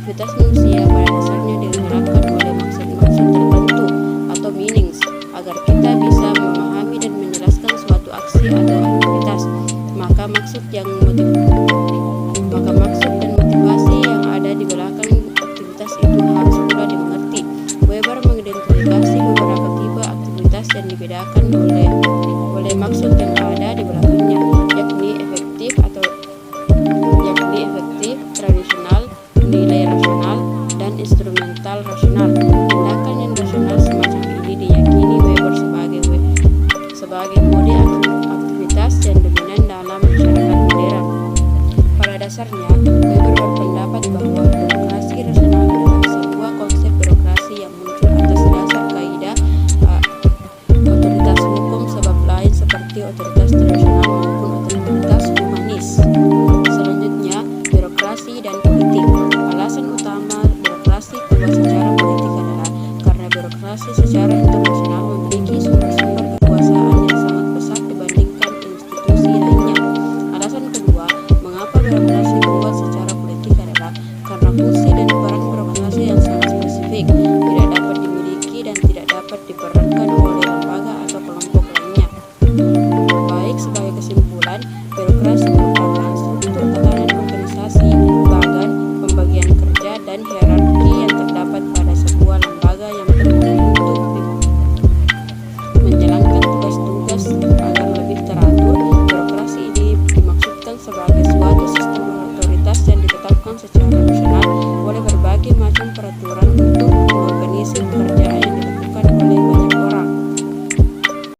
Aktivitas manusia pada dasarnya digerakkan oleh maksud-maksud tertentu atau meanings agar kita bisa memahami dan menjelaskan suatu aksi atau aktivitas. Maka maksud dan motivasi yang ada di belakang aktivitas itu harus pula dimengerti. Weber mengidentifikasi beberapa tipe aktivitas yang dibedakan oleh maksud yang ada di belakangnya, yakni efektif, tradisional, nilai rasional, dan instrumental rasional. Tindakan yang rasional semacam ini diyakini Weber sebagai mode aktivitas yang dominan dalam masyarakat modern. Pada dasarnya, Weber berpendapat bahwa birokrasi rasional adalah sebuah konsep birokrasi yang muncul atas dasar kaidah otoritas hukum sebab lain seperti otoritas tradisional maupun otoritas humanis. Selanjutnya, birokrasi dan politik. Alasan utama birokrasi keluar secara politik adalah karena birokrasi secara internasional memiliki sumber-sumber kekuasaan yang sangat besar dibandingkan institusi lainnya. Alasan kedua, mengapa birokrasi keluar secara politik adalah karena fungsi dan peran birokrasi yang sangat spesifik, tidak dapat dimiliki dan tidak dapat diperankan oleh lembaga atau kelompok lainnya. Baik, sebagai kesimpulan, birokrasi merupakan struktur tatanan organisasi, bagan, pembagian kerja, dan hierarki yang terdapat pada sebuah lembaga yang penting untuk menjalankan tugas-tugas agar lebih teratur. Birokrasi ini dimaksudkan sebagai suatu sistem otoritas yang ditetapkan secara nasional oleh berbagai macam peraturan